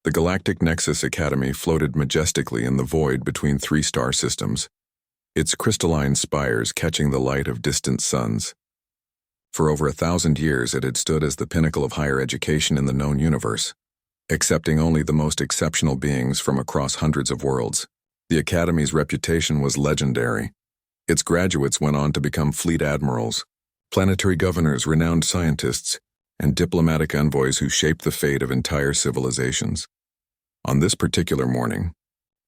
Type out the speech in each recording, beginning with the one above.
The Galactic Nexus Academy floated majestically in the void between three star systems, its crystalline spires catching the light of distant suns. For over 1,000 years it had stood as the pinnacle of higher education in the known universe, accepting only the most exceptional beings from across hundreds of worlds. The Academy's reputation was legendary. Its graduates went on to become fleet admirals, planetary governors, renowned scientists, and diplomatic envoys who shaped the fate of entire civilizations. On this particular morning,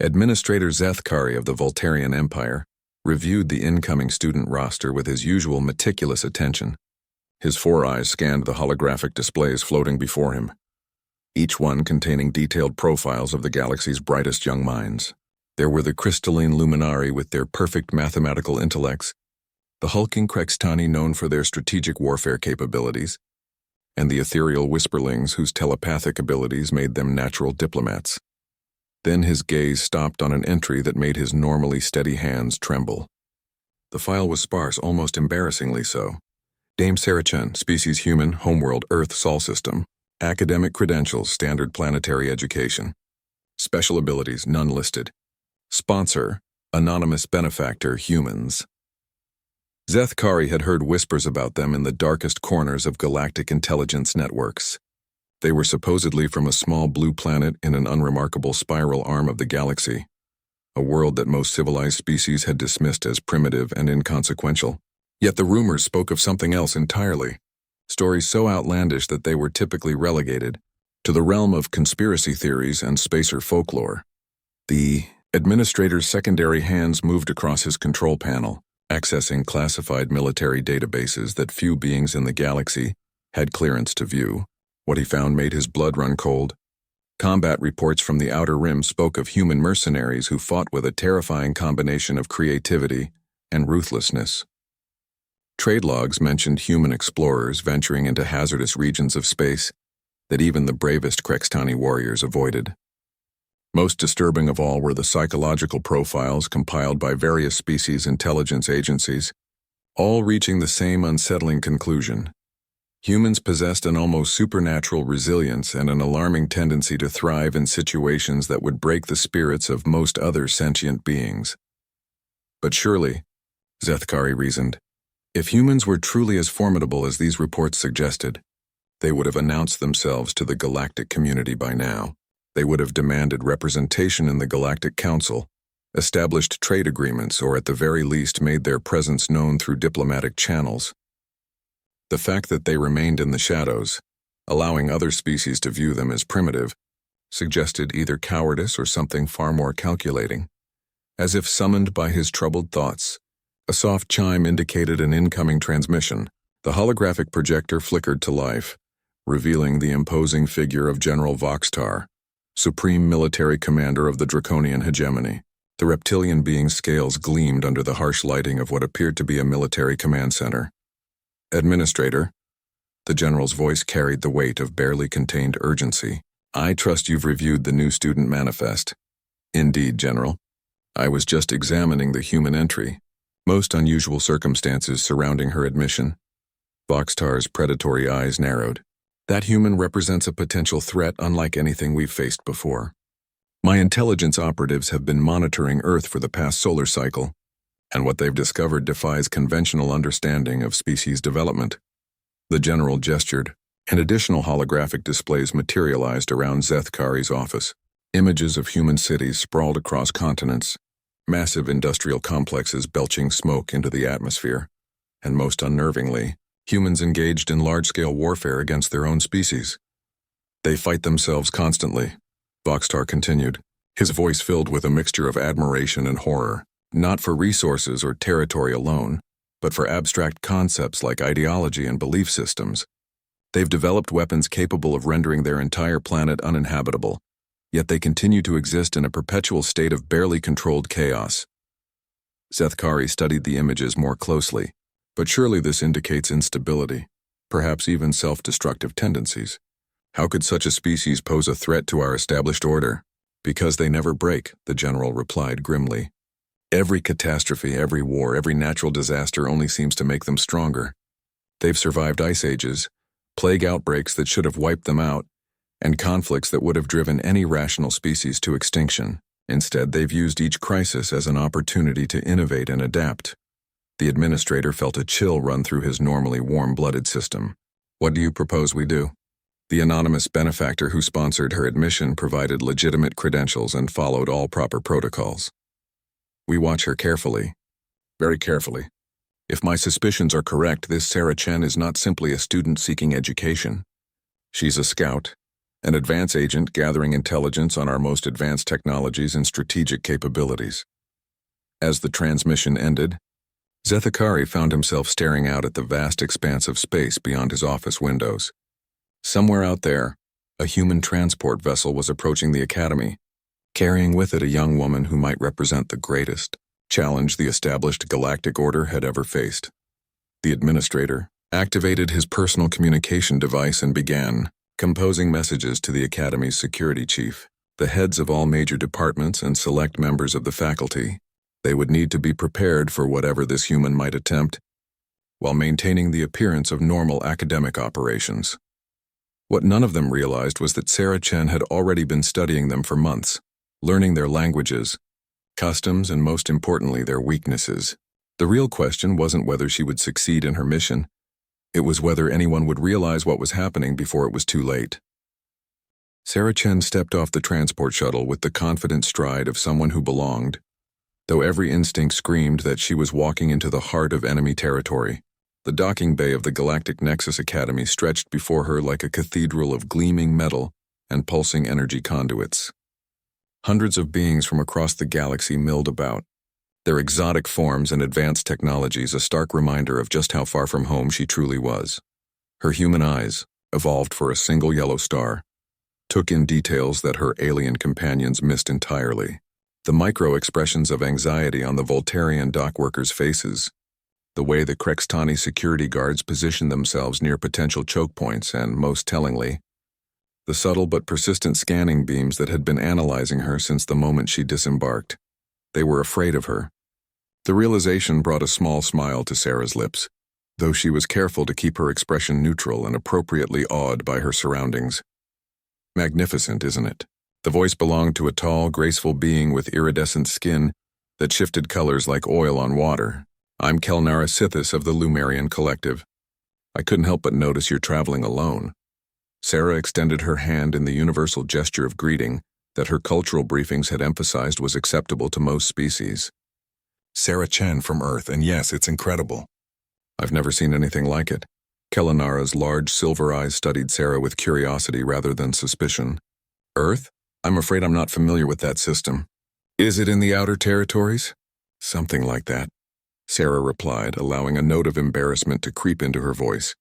Administrator Zethkari of the Voltarian Empire reviewed the incoming student roster with his usual meticulous attention. His four eyes scanned the holographic displays floating before him, each one containing detailed profiles of the galaxy's brightest young minds. There were the crystalline luminari with their perfect mathematical intellects, the hulking Krextani known for their strategic warfare capabilities, and the ethereal whisperlings whose telepathic abilities made them natural diplomats. Then his gaze stopped on an entry that made his normally steady hands tremble. The file was sparse, almost embarrassingly so. Dame Saracen, species human, homeworld, Earth, Sol system. Academic credentials, standard planetary education. Special abilities, none listed. Sponsor, anonymous benefactor, humans. Zethkari had heard whispers about them in the darkest corners of galactic intelligence networks. They were supposedly from a small blue planet in an unremarkable spiral arm of the galaxy, a world that most civilized species had dismissed as primitive and inconsequential. Yet the rumors spoke of something else entirely, stories so outlandish that they were typically relegated to the realm of conspiracy theories and spacer folklore. The administrator's secondary hands moved across his control panel, accessing classified military databases that few beings in the galaxy had clearance to view. What he found made his blood run cold. Combat reports from the Outer Rim spoke of human mercenaries who fought with a terrifying combination of creativity and ruthlessness. Trade logs mentioned human explorers venturing into hazardous regions of space that even the bravest Krextani warriors avoided. Most disturbing of all were the psychological profiles compiled by various species intelligence agencies, all reaching the same unsettling conclusion. Humans possessed an almost supernatural resilience and an alarming tendency to thrive in situations that would break the spirits of most other sentient beings. But surely, Zethkari reasoned, if humans were truly as formidable as these reports suggested, they would have announced themselves to the galactic community by now. They would have demanded representation in the Galactic Council, established trade agreements, or at the very least made their presence known through diplomatic channels. The fact that they remained in the shadows, allowing other species to view them as primitive, suggested either cowardice or something far more calculating. As if summoned by his troubled thoughts, a soft chime indicated an incoming transmission. The holographic projector flickered to life, revealing the imposing figure of General Voxtar, supreme military commander of the Draconian hegemony. The reptilian being's scales gleamed under the harsh lighting of what appeared to be a military command center. Administrator, the general's voice carried the weight of barely contained urgency. I trust you've reviewed the new student manifest. Indeed, General. I was just examining the human entry. Most unusual circumstances surrounding her admission. Voxtar's predatory eyes narrowed. That human represents a potential threat unlike anything we've faced before. My intelligence operatives have been monitoring Earth for the past solar cycle, and what they've discovered defies conventional understanding of species development. The general gestured, and additional holographic displays materialized around Zethkari's office. Images of human cities sprawled across continents, massive industrial complexes belching smoke into the atmosphere, and most unnervingly, humans engaged in large-scale warfare against their own species. They fight themselves constantly, Voxtar continued, his voice filled with a mixture of admiration and horror, not for resources or territory alone, but for abstract concepts like ideology and belief systems. They've developed weapons capable of rendering their entire planet uninhabitable, yet they continue to exist in a perpetual state of barely controlled chaos. Zethkari studied the images more closely, but surely this indicates instability, perhaps even self-destructive tendencies. How could such a species pose a threat to our established order? Because they never break, the general replied grimly. Every catastrophe, every war, every natural disaster only seems to make them stronger. They've survived ice ages, plague outbreaks that should have wiped them out, and conflicts that would have driven any rational species to extinction. Instead, they've used each crisis as an opportunity to innovate and adapt. The administrator felt a chill run through his normally warm-blooded system. What do you propose we do? The anonymous benefactor who sponsored her admission provided legitimate credentials and followed all proper protocols. We watch her carefully. Very carefully. If my suspicions are correct, this Sarah Chen is not simply a student seeking education. She's a scout, an advance agent gathering intelligence on our most advanced technologies and strategic capabilities. As the transmission ended, Zethakari found himself staring out at the vast expanse of space beyond his office windows. Somewhere out there, a human transport vessel was approaching the academy, carrying with it a young woman who might represent the greatest challenge the established galactic order had ever faced. The administrator activated his personal communication device and began composing messages to the academy's security chief, the heads of all major departments and select members of the faculty. They would need to be prepared for whatever this human might attempt, while maintaining the appearance of normal academic operations. What none of them realized was that Sarah Chen had already been studying them for months, learning their languages, customs, and most importantly, their weaknesses. The real question wasn't whether she would succeed in her mission. It was whether anyone would realize what was happening before it was too late. Sarah Chen stepped off the transport shuttle with the confident stride of someone who belonged, though every instinct screamed that she was walking into the heart of enemy territory. The docking bay of the Galactic Nexus Academy stretched before her like a cathedral of gleaming metal and pulsing energy conduits. Hundreds of beings from across the galaxy milled about, their exotic forms and advanced technologies a stark reminder of just how far from home she truly was. Her human eyes, evolved for a single yellow star, took in details that her alien companions missed entirely. The micro-expressions of anxiety on the Voltarian dockworkers' faces, the way the Krextani security guards positioned themselves near potential choke points, and, most tellingly, the subtle but persistent scanning beams that had been analyzing her since the moment she disembarked. They were afraid of her. The realization brought a small smile to Sarah's lips, though she was careful to keep her expression neutral and appropriately awed by her surroundings. Magnificent, isn't it? The voice belonged to a tall, graceful being with iridescent skin that shifted colors like oil on water. I'm Kelnara Sithis of the Lumerian Collective. I couldn't help but notice you're traveling alone. Sarah extended her hand in the universal gesture of greeting that her cultural briefings had emphasized was acceptable to most species. Sarah Chen from Earth, and yes, it's incredible. I've never seen anything like it. Kelnara's large silver eyes studied Sarah with curiosity rather than suspicion. Earth? I'm afraid I'm not familiar with that system. Is it in the outer territories? Something like that, Sarah replied, allowing a note of embarrassment to creep into her voice.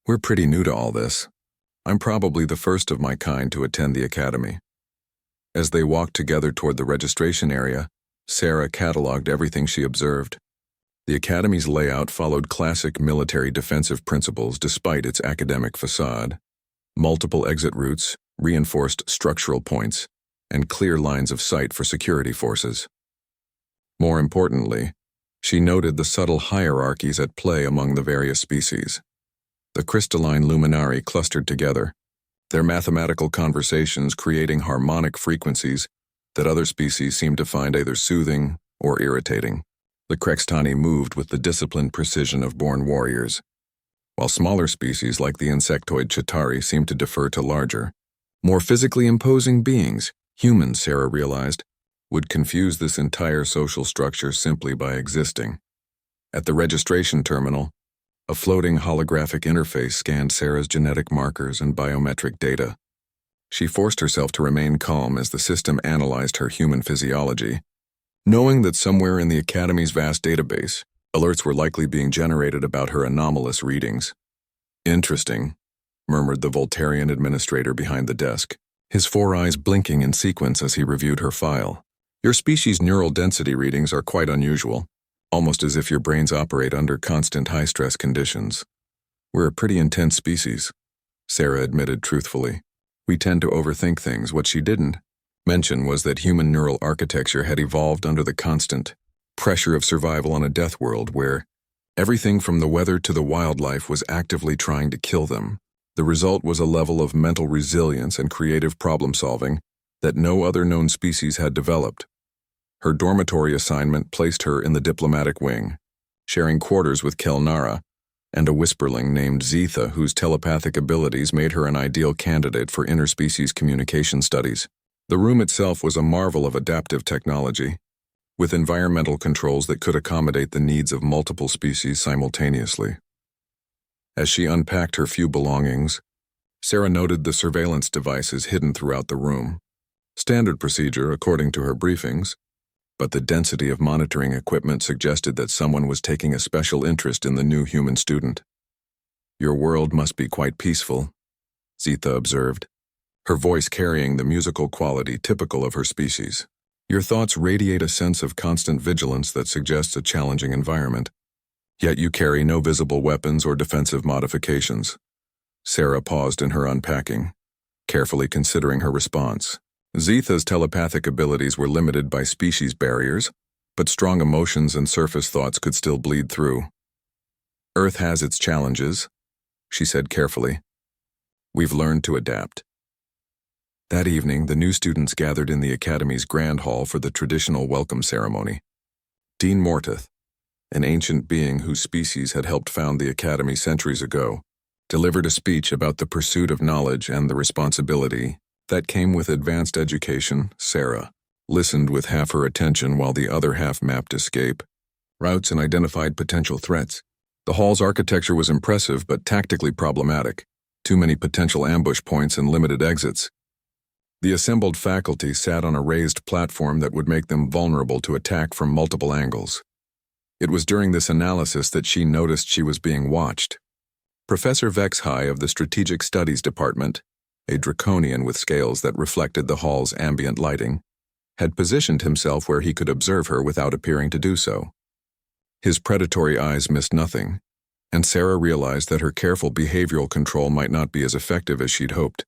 We're pretty new to all this. I'm probably the first of my kind to attend the academy. As they walked together toward the registration area, Sarah cataloged everything she observed. The academy's layout followed classic military defensive principles despite its academic facade. Multiple exit routes, reinforced structural points, and clear lines of sight for security forces. More importantly, she noted the subtle hierarchies at play among the various species. The crystalline luminari clustered together, their mathematical conversations creating harmonic frequencies that other species seemed to find either soothing or irritating. The Krextani moved with the disciplined precision of born warriors, while smaller species like the insectoid Chitauri seemed to defer to larger, more physically imposing beings. Humans, Sarah realized, would confuse this entire social structure simply by existing. At the registration terminal, a floating holographic interface scanned Sarah's genetic markers and biometric data. She forced herself to remain calm as the system analyzed her human physiology, knowing that somewhere in the Academy's vast database, alerts were likely being generated about her anomalous readings. Interesting, murmured the Voltarian administrator behind the desk, his four eyes blinking in sequence as he reviewed her file. Your species' neural density readings are quite unusual, almost as if your brains operate under constant high-stress conditions. We're a pretty intense species, Sarah admitted truthfully. We tend to overthink things. What she didn't mention was that human neural architecture had evolved under the constant pressure of survival on a death world where everything from the weather to the wildlife was actively trying to kill them. The result was a level of mental resilience and creative problem-solving that no other known species had developed. Her dormitory assignment placed her in the diplomatic wing, sharing quarters with Kelnara and a whisperling named Zetha, whose telepathic abilities made her an ideal candidate for interspecies communication studies. The room itself was a marvel of adaptive technology, with environmental controls that could accommodate the needs of multiple species simultaneously. As she unpacked her few belongings, Sarah noted the surveillance devices hidden throughout the room. Standard procedure, according to her briefings, but the density of monitoring equipment suggested that someone was taking a special interest in the new human student. "Your world must be quite peaceful," Zetha observed, her voice carrying the musical quality typical of her species. "Your thoughts radiate a sense of constant vigilance that suggests a challenging environment. Yet you carry no visible weapons or defensive modifications." Sarah paused in her unpacking, carefully considering her response. Zetha's telepathic abilities were limited by species barriers, but strong emotions and surface thoughts could still bleed through. "Earth has its challenges," she said carefully. "We've learned to adapt." That evening, the new students gathered in the Academy's Grand Hall for the traditional welcome ceremony. Dean Mortith, an ancient being whose species had helped found the Academy centuries ago, delivered a speech about the pursuit of knowledge and the responsibility that came with advanced education. Sarah listened with half her attention while the other half mapped escape routes and identified potential threats. The hall's architecture was impressive but tactically problematic. Too many potential ambush points and limited exits. The assembled faculty sat on a raised platform that would make them vulnerable to attack from multiple angles. It was during this analysis that she noticed she was being watched. Professor Vexhai of the Strategic Studies Department, a draconian with scales that reflected the hall's ambient lighting, had positioned himself where he could observe her without appearing to do so. His predatory eyes missed nothing, and Sarah realized that her careful behavioral control might not be as effective as she'd hoped.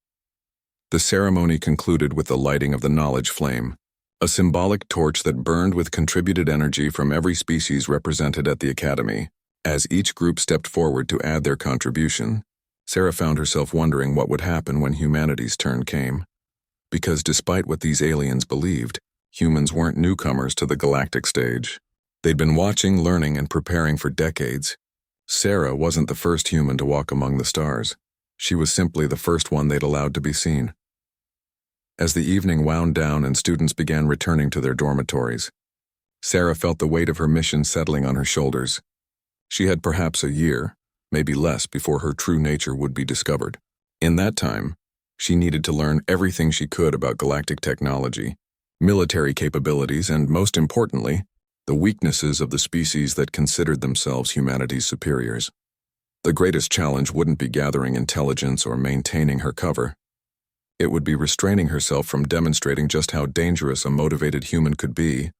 The ceremony concluded with the lighting of the knowledge flame, a symbolic torch that burned with contributed energy from every species represented at the Academy. As each group stepped forward to add their contribution, Sarah found herself wondering what would happen when humanity's turn came. Because despite what these aliens believed, humans weren't newcomers to the galactic stage. They'd been watching, learning, and preparing for decades. Sarah wasn't the first human to walk among the stars. She was simply the first one they'd allowed to be seen. As the evening wound down and students began returning to their dormitories, Sarah felt the weight of her mission settling on her shoulders. She had perhaps a year, maybe less, before her true nature would be discovered. In that time, she needed to learn everything she could about galactic technology, military capabilities, and most importantly, the weaknesses of the species that considered themselves humanity's superiors. The greatest challenge wouldn't be gathering intelligence or maintaining her cover. It would be restraining herself from demonstrating just how dangerous a motivated human could be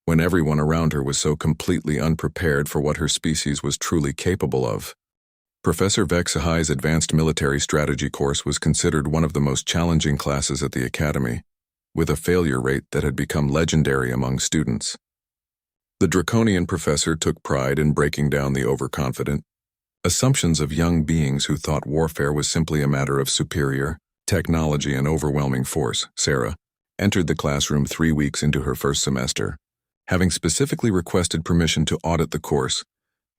when everyone around her was so completely unprepared for what her species was truly capable of. Professor Vexahai's Advanced Military Strategy course was considered one of the most challenging classes at the Academy, with a failure rate that had become legendary among students. The draconian professor took pride in breaking down the overconfident assumptions of young beings who thought warfare was simply a matter of superior technology and overwhelming force. Sarah entered the classroom 3 weeks into her first semester, having specifically requested permission to audit the course,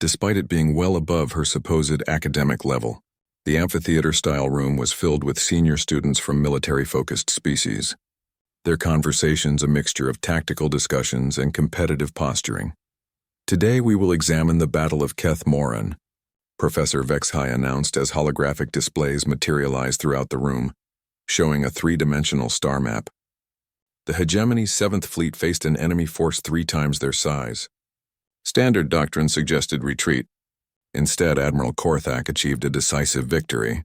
despite it being well above her supposed academic level. The amphitheater-style room was filled with senior students from military-focused species, their conversations a mixture of tactical discussions and competitive posturing. "Today we will examine the Battle of Keth Moran," Professor Vexhai announced as holographic displays materialized throughout the room, showing a 3-dimensional star map. The hegemony's 7th Fleet faced an enemy force 3 times their size. Standard doctrine suggested retreat. Instead, Admiral Korthak achieved a decisive victory.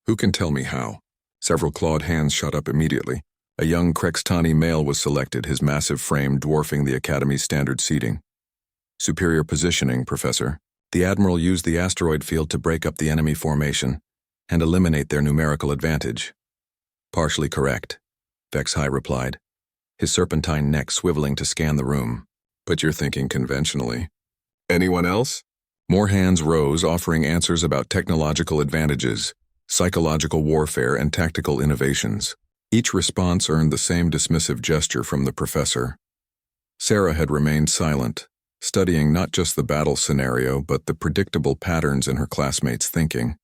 "Who can tell me how?" Several clawed hands shot up immediately. A young Krextani male was selected, his massive frame dwarfing the Academy's standard seating. "Superior positioning, Professor. The Admiral used the asteroid field to break up the enemy formation and eliminate their numerical advantage." "Partially correct," Vexhai replied, his serpentine neck swiveling to scan the room. "But you're thinking conventionally." "Anyone else?" More hands rose, offering answers about technological advantages. psychological warfare, and tactical innovations. Each response earned the same dismissive gesture from the professor. Sarah had remained silent, studying not just the battle scenario but the predictable patterns in her classmates' thinking.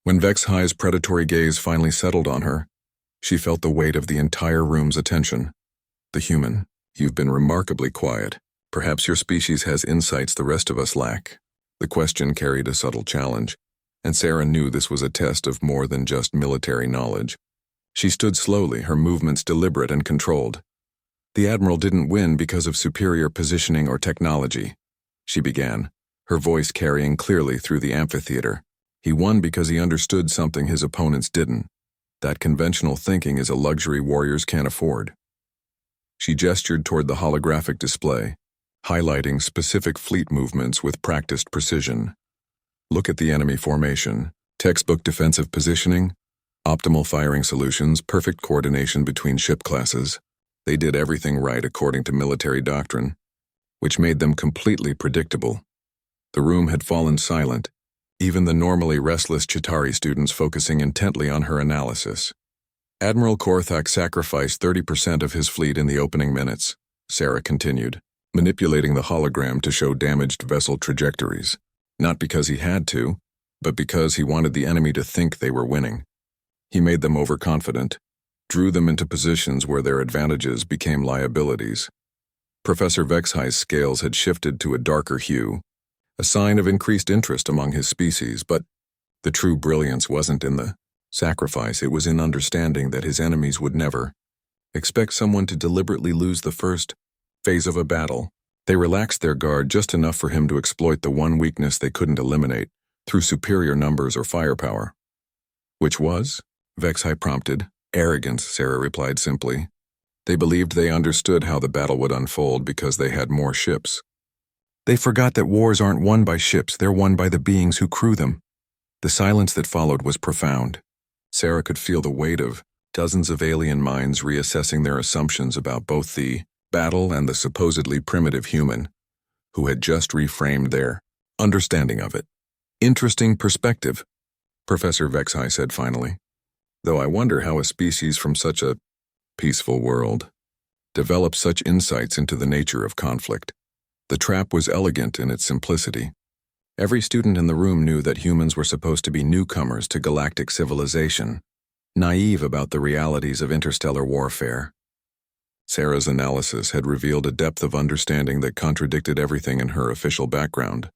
When Vex High's predatory gaze finally settled on her, she felt the weight of the entire room's attention. The human, you've been remarkably quiet. Perhaps your species has insights the rest of us lack. The question carried a subtle challenge, and Sarah knew this was a test of more than just military knowledge. She stood slowly, her movements deliberate and controlled. The Admiral didn't win because of superior positioning or technology. She began, her voice carrying clearly through the amphitheater. He won because he understood something his opponents didn't. That conventional thinking is a luxury warriors can't afford. She gestured toward the holographic display, highlighting specific fleet movements with practiced precision. Look at the enemy formation, textbook defensive positioning, optimal firing solutions, perfect coordination between ship classes. They did everything right according to military doctrine, which made them completely predictable. The room had fallen silent, even the normally restless Chitauri students focusing intently on her analysis. Admiral Korthak sacrificed 30% of his fleet in the opening minutes, Sarah continued, manipulating the hologram to show damaged vessel trajectories. Not because he had to, but because he wanted the enemy to think they were winning. He made them overconfident, drew them into positions where their advantages became liabilities. Professor Vexhigh's scales had shifted to a darker hue, a sign of increased interest among his species, but the true brilliance wasn't in the sacrifice, it was in understanding that his enemies would never expect someone to deliberately lose the first phase of a battle. They relaxed their guard just enough for him to exploit the one weakness they couldn't eliminate through superior numbers or firepower. Which was? Vexhigh prompted. Arrogance, Sarah replied simply. They believed they understood how the battle would unfold because they had more ships. They forgot that wars aren't won by ships, they're won by the beings who crew them. The silence that followed was profound. Sarah could feel the weight of dozens of alien minds reassessing their assumptions about both the battle and the supposedly primitive human, who had just reframed their understanding of it. Interesting perspective, Professor Vexhigh said finally. Though I wonder how a species from such a peaceful world develops such insights into the nature of conflict. The trap was elegant in its simplicity. Every student in the room knew that humans were supposed to be newcomers to galactic civilization, naive about the realities of interstellar warfare. Sarah's analysis had revealed a depth of understanding that contradicted everything in her official background.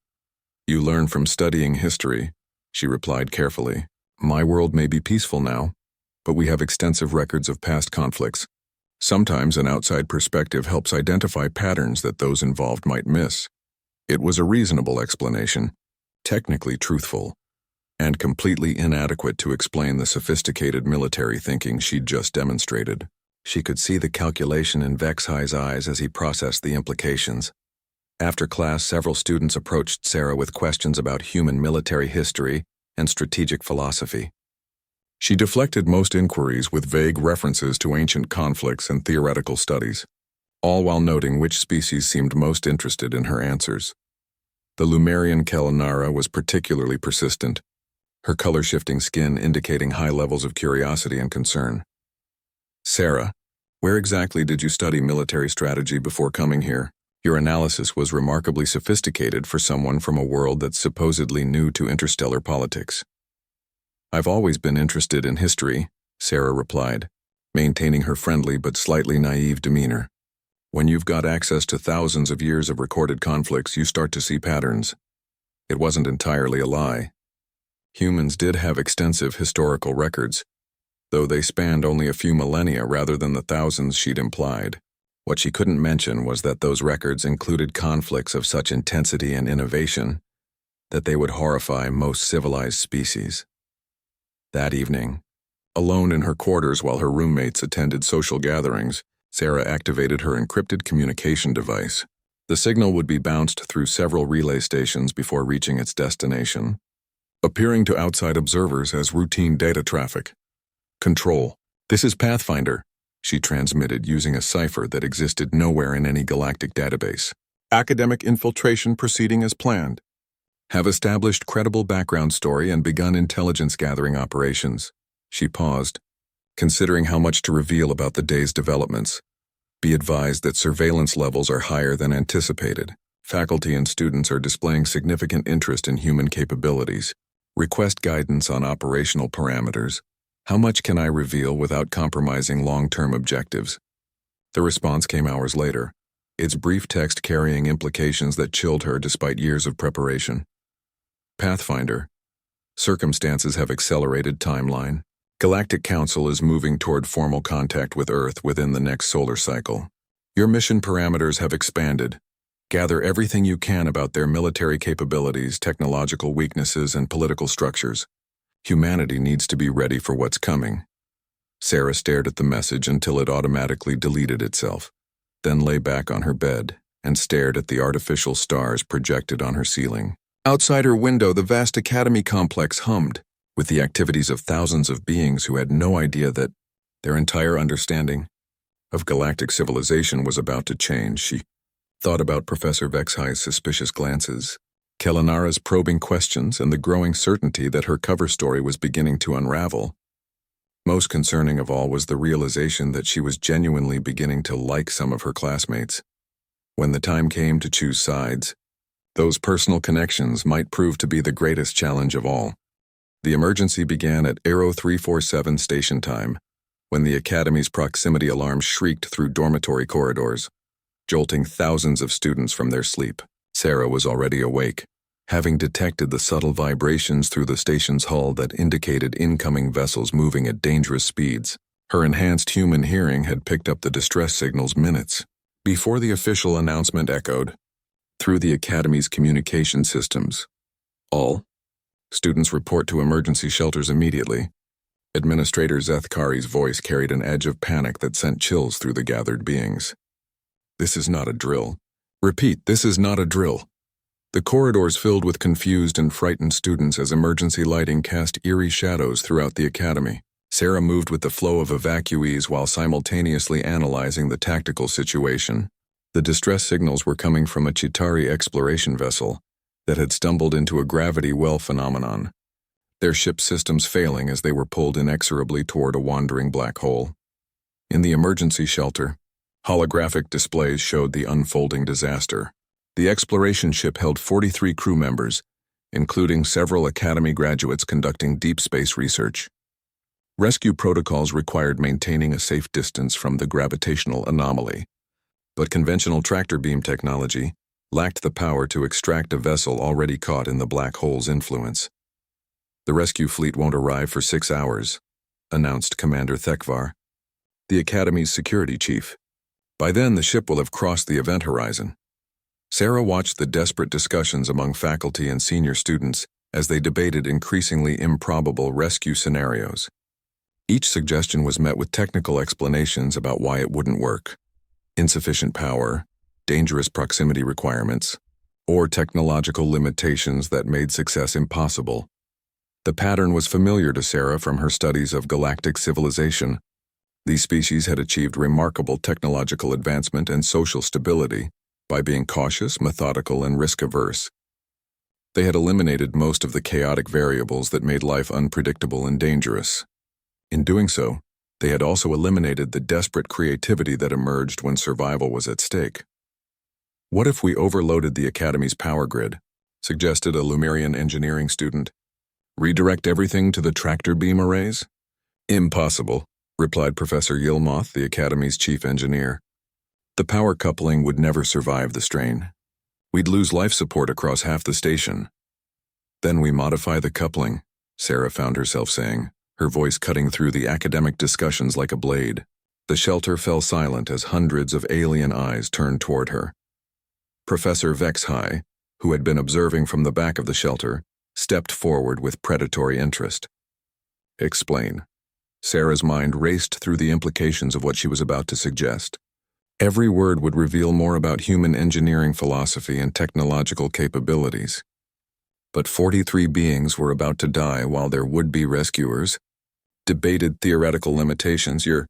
You learn from studying history, she replied carefully. My world may be peaceful now, but we have extensive records of past conflicts. Sometimes an outside perspective helps identify patterns that those involved might miss. It was a reasonable explanation, technically truthful, and completely inadequate to explain the sophisticated military thinking she'd just demonstrated. She could see the calculation in Vexhigh's eyes as he processed the implications. After class, several students approached Sarah with questions about human military history and strategic philosophy. She deflected most inquiries with vague references to ancient conflicts and theoretical studies, all while noting which species seemed most interested in her answers. The Lumerian Kellanara was particularly persistent, her color-shifting skin indicating high levels of curiosity and concern. Sarah, where exactly did you study military strategy before coming here? Your analysis was remarkably sophisticated for someone from a world that's supposedly new to interstellar politics. I've always been interested in history, Sarah replied, maintaining her friendly but slightly naive demeanor. When you've got access to thousands of years of recorded conflicts, you start to see patterns. It wasn't entirely a lie. Humans did have extensive historical records, though they spanned only a few millennia rather than the thousands she'd implied. What she couldn't mention was that those records included conflicts of such intensity and innovation that they would horrify most civilized species. That evening, alone in her quarters while her roommates attended social gatherings, Sarah activated her encrypted communication device. The signal would be bounced through several relay stations before reaching its destination, appearing to outside observers as routine data traffic. Control, this is Pathfinder, she transmitted using a cipher that existed nowhere in any galactic database. Academic infiltration proceeding as planned. Have established credible background story and begun intelligence-gathering operations. She paused, considering how much to reveal about the day's developments. Be advised that surveillance levels are higher than anticipated. Faculty and students are displaying significant interest in human capabilities. Request guidance on operational parameters. How much can I reveal without compromising long-term objectives? The response came hours later, its brief text carrying implications that chilled her despite years of preparation. Pathfinder. Circumstances have accelerated timeline. Galactic Council is moving toward formal contact with Earth within the next solar cycle. Your mission parameters have expanded. Gather everything you can about their military capabilities, technological weaknesses, and political structures. Humanity needs to be ready for what's coming. Sarah stared at the message until it automatically deleted itself, then lay back on her bed and stared at the artificial stars projected on her ceiling. Outside her window, the vast academy complex hummed, with the activities of thousands of beings who had no idea that their entire understanding of galactic civilization was about to change. She thought about Professor Vexhi's suspicious glances, Kelenara's probing questions, and the growing certainty that her cover story was beginning to unravel. Most concerning of all was the realization that she was genuinely beginning to like some of her classmates. When the time came to choose sides, those personal connections might prove to be the greatest challenge of all. The emergency began at Aero 347 station time, when the Academy's proximity alarm shrieked through dormitory corridors, jolting thousands of students from their sleep. Sarah was already awake, having detected the subtle vibrations through the station's hull that indicated incoming vessels moving at dangerous speeds. Her enhanced human hearing had picked up the distress signals minutes before the official announcement echoed through the Academy's communication systems. All students report to emergency shelters immediately. Administrator Zethkari's voice carried an edge of panic that sent chills through the gathered beings. This is not a drill. Repeat, this is not a drill. The corridors filled with confused and frightened students as emergency lighting cast eerie shadows throughout the academy. Sarah moved with the flow of evacuees while simultaneously analyzing the tactical situation. The distress signals were coming from a Chitauri exploration vessel that had stumbled into a gravity well phenomenon, their ship systems failing as they were pulled inexorably toward a wandering black hole. In the emergency shelter, holographic displays showed the unfolding disaster. The exploration ship held 43 crew members, including several Academy graduates conducting deep space research. Rescue protocols required maintaining a safe distance from the gravitational anomaly, but conventional tractor beam technology lacked the power to extract a vessel already caught in the black hole's influence. The rescue fleet won't arrive for 6 hours, announced Commander Thekvar, the Academy's security chief. By then, the ship will have crossed the event horizon. Sarah watched the desperate discussions among faculty and senior students as they debated increasingly improbable rescue scenarios. Each suggestion was met with technical explanations about why it wouldn't work. Insufficient power, dangerous proximity requirements, or technological limitations that made success impossible. The pattern was familiar to Sarah from her studies of galactic civilization. These species had achieved remarkable technological advancement and social stability by being cautious, methodical, and risk-averse. They had eliminated most of the chaotic variables that made life unpredictable and dangerous. In doing so, they had also eliminated the desperate creativity that emerged when survival was at stake. What if we overloaded the Academy's power grid? Suggested a Lumerian engineering student. Redirect everything to the tractor beam arrays? Impossible, replied Professor Yilmoth, the Academy's chief engineer. The power coupling would never survive the strain. We'd lose life support across half the station. Then we modify the coupling, Sarah found herself saying, her voice cutting through the academic discussions like a blade. The shelter fell silent as hundreds of alien eyes turned toward her. Professor Vexhi, who had been observing from the back of the shelter, stepped forward with predatory interest. Explain. Sarah's mind raced through the implications of what she was about to suggest. Every word would reveal more about human engineering philosophy and technological capabilities. But 43 beings were about to die while their would-be rescuers debated theoretical limitations. You're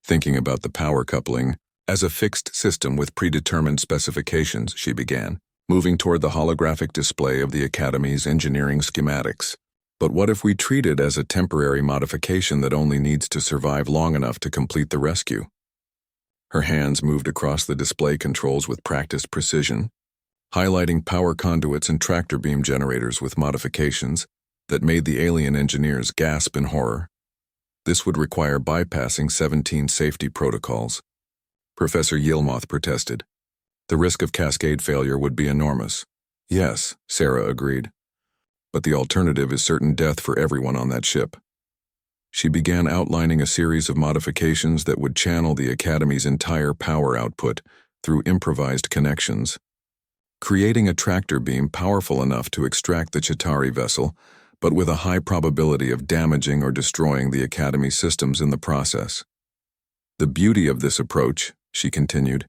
thinking about the power coupling as a fixed system with predetermined specifications, she began. moving toward the holographic display of the Academy's engineering schematics. But what if we treat it as a temporary modification that only needs to survive long enough to complete the rescue? Her hands moved across the display controls with practiced precision, highlighting power conduits and tractor beam generators with modifications that made the alien engineers gasp in horror. This would require bypassing 17 safety protocols. Professor Yilmoth protested. The risk of cascade failure would be enormous. Yes, Sarah agreed. But the alternative is certain death for everyone on that ship. She began outlining a series of modifications that would channel the Academy's entire power output through improvised connections, creating a tractor beam powerful enough to extract the Chitauri vessel, but with a high probability of damaging or destroying the Academy's systems in the process. The beauty of this approach, she continued,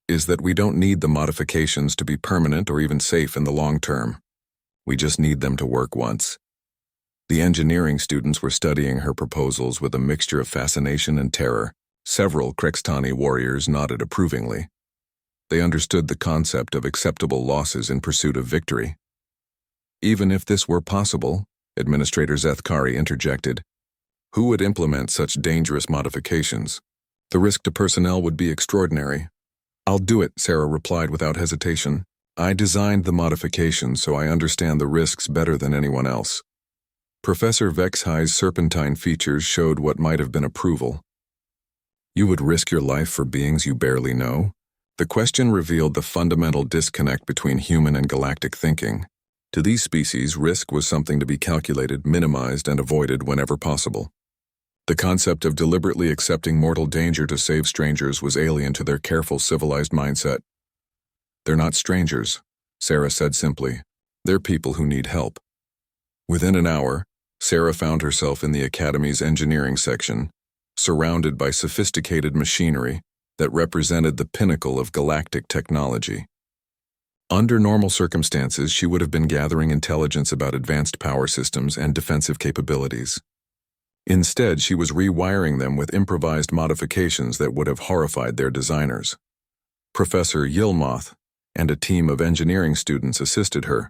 is that we don't need the modifications to be permanent or even safe in the long term. We just need them to work once. The engineering students were studying her proposals with a mixture of fascination and terror. Several Krextani warriors nodded approvingly. They understood the concept of acceptable losses in pursuit of victory. Even if this were possible, Administrator Zethkari interjected, who would implement such dangerous modifications? The risk to personnel would be extraordinary. I'll do it, Sarah replied without hesitation. I designed the modifications, so I understand the risks better than anyone else. Professor Vexhai's serpentine features showed what might have been approval. You would risk your life for beings you barely know? The question revealed the fundamental disconnect between human and galactic thinking. To these species, risk was something to be calculated, minimized, and avoided whenever possible. The concept of deliberately accepting mortal danger to save strangers was alien to their careful, civilized mindset. They're not strangers, Sarah said simply. They're people who need help. Within an hour, Sarah found herself in the Academy's engineering section, surrounded by sophisticated machinery that represented the pinnacle of galactic technology. Under normal circumstances, she would have been gathering intelligence about advanced power systems and defensive capabilities. Instead, she was rewiring them with improvised modifications that would have horrified their designers. Professor Yilmoth and a team of engineering students assisted her,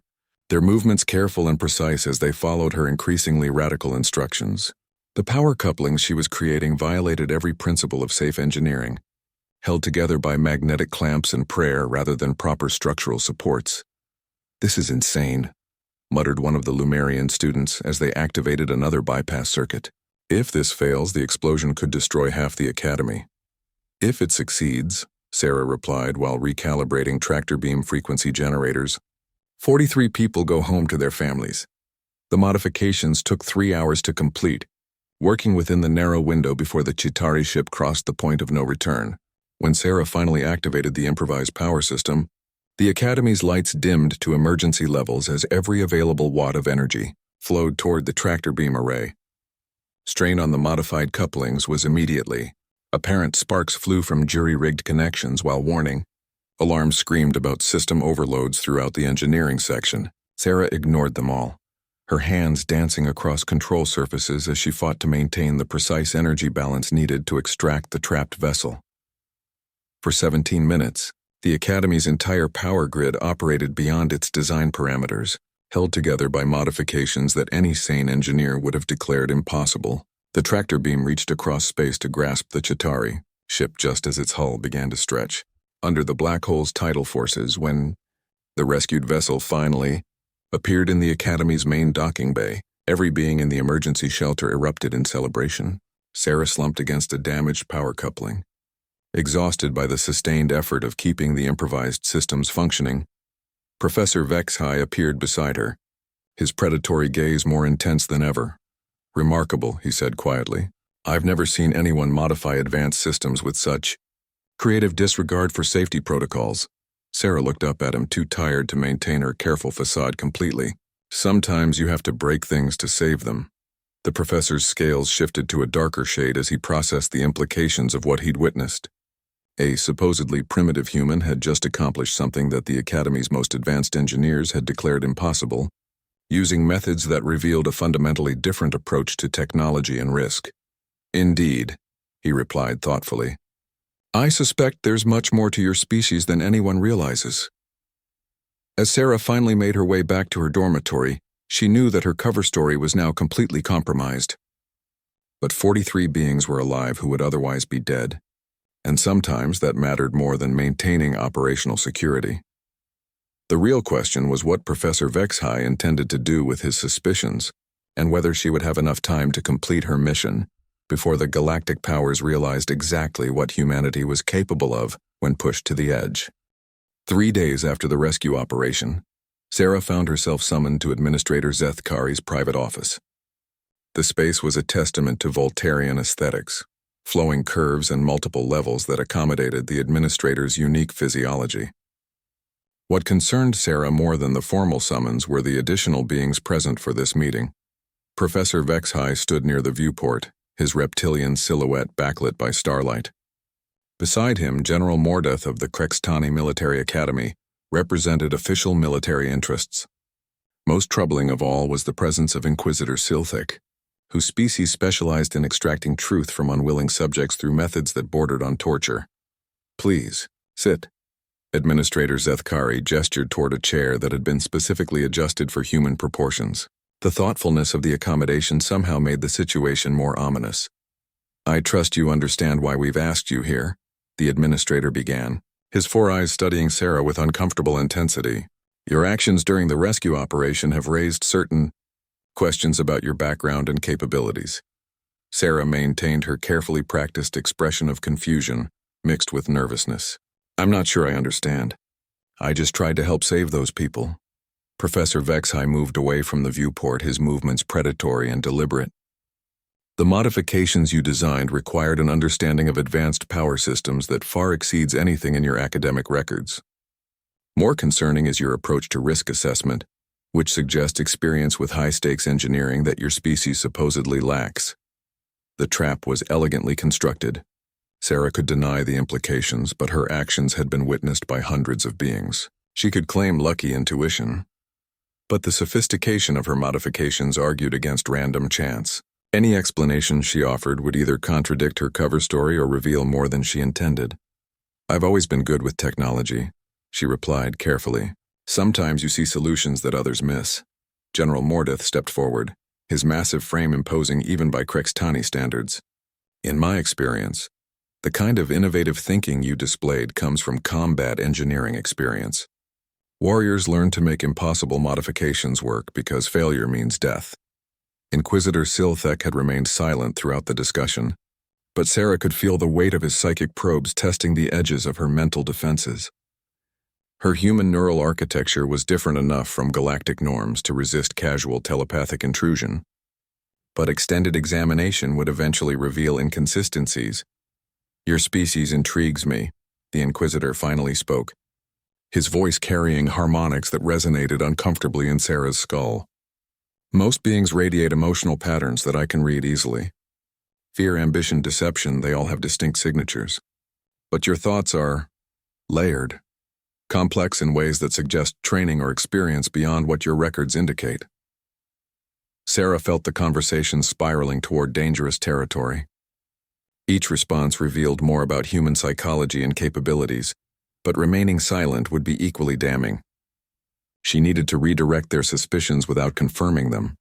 their movements careful and precise as they followed her increasingly radical instructions. The power couplings she was creating violated every principle of safe engineering, held together by magnetic clamps and prayer rather than proper structural supports. This is insane, muttered one of the Lumerian students as they activated another bypass circuit. If this fails, the explosion could destroy half the Academy. If it succeeds, Sarah replied while recalibrating tractor beam frequency generators, 43 people go home to their families. The modifications took 3 hours to complete, working within the narrow window before the Chitauri ship crossed the point of no return. When Sarah finally activated the improvised power system, the Academy's lights dimmed to emergency levels as every available watt of energy flowed toward the tractor beam array. Strain on the modified couplings was immediately apparent. Sparks flew from jury-rigged connections while warning. Alarms screamed about system overloads throughout the engineering section. Sarah ignored them all, her hands dancing across control surfaces as she fought to maintain the precise energy balance needed to extract the trapped vessel. For 17 minutes, the Academy's entire power grid operated beyond its design parameters, held together by modifications that any sane engineer would have declared impossible. The tractor beam reached across space to grasp the Chitauri ship just as its hull began to stretch under the black hole's tidal forces. When the rescued vessel finally appeared in the Academy's main docking bay, every being in the emergency shelter erupted in celebration. Sarah slumped against a damaged power coupling, exhausted by the sustained effort of keeping the improvised systems functioning. Professor Vexhai appeared beside her, his predatory gaze more intense than ever. Remarkable, he said quietly. I've never seen anyone modify advanced systems with such creative disregard for safety protocols. Sarah looked up at him, too tired to maintain her careful facade completely. Sometimes you have to break things to save them. The professor's scales shifted to a darker shade as he processed the implications of what he'd witnessed. A supposedly primitive human had just accomplished something that the Academy's most advanced engineers had declared impossible, using methods that revealed a fundamentally different approach to technology and risk. Indeed, he replied thoughtfully. I suspect there's much more to your species than anyone realizes. As Sarah finally made her way back to her dormitory, she knew that her cover story was now completely compromised. But 43 beings were alive who would otherwise be dead, and sometimes that mattered more than maintaining operational security. The real question was what Professor Vexhai intended to do with his suspicions, and whether she would have enough time to complete her mission before the galactic powers realized exactly what humanity was capable of when pushed to the edge. 3 days after the rescue operation, Sarah found herself summoned to Administrator Zethkari's private office. The space was a testament to Voltairean aesthetics, flowing curves and multiple levels that accommodated the administrator's unique physiology. What concerned Sarah more than the formal summons were the additional beings present for this meeting. Professor Vexhai stood near the viewport, his reptilian silhouette backlit by starlight. Beside him, General Mordeth of the Krextani Military Academy represented official military interests. Most troubling of all was the presence of Inquisitor Silthek, whose species specialized in extracting truth from unwilling subjects through methods that bordered on torture. "Please, sit." Administrator Zethkari gestured toward a chair that had been specifically adjusted for human proportions. The thoughtfulness of the accommodation somehow made the situation more ominous. "I trust you understand why we've asked you here," the administrator began, his 4 eyes studying Sarah with uncomfortable intensity. "Your actions during the rescue operation have raised certain questions about your background and capabilities." Sarah maintained her carefully practiced expression of confusion, mixed with nervousness. "I'm not sure I understand. I just tried to help save those people." Professor Vexhai moved away from the viewport, his movements predatory and deliberate. "The modifications you designed required an understanding of advanced power systems that far exceeds anything in your academic records. More concerning is your approach to risk assessment, which suggests experience with high-stakes engineering that your species supposedly lacks." The trap was elegantly constructed. Sarah could deny the implications, but her actions had been witnessed by hundreds of beings. She could claim lucky intuition, but the sophistication of her modifications argued against random chance. Any explanation she offered would either contradict her cover story or reveal more than she intended. "I've always been good with technology," she replied carefully. "Sometimes you see solutions that others miss." General Mordeth stepped forward, his massive frame imposing even by Krextani standards. "In my experience, the kind of innovative thinking you displayed comes from combat engineering experience. Warriors learn to make impossible modifications work because failure means death." Inquisitor Silthek had remained silent throughout the discussion, but Sarah could feel the weight of his psychic probes testing the edges of her mental defenses. Her human neural architecture was different enough from galactic norms to resist casual telepathic intrusion, but extended examination would eventually reveal inconsistencies. "Your species intrigues me," the Inquisitor finally spoke, his voice carrying harmonics that resonated uncomfortably in Sarah's skull. "Most beings radiate emotional patterns that I can read easily. Fear, ambition, deception, they all have distinct signatures. But your thoughts are layered, complex in ways that suggest training or experience beyond what your records indicate." Sarah felt the conversation spiraling toward dangerous territory. Each response revealed more about human psychology and capabilities, but remaining silent would be equally damning. She needed to redirect their suspicions without confirming them.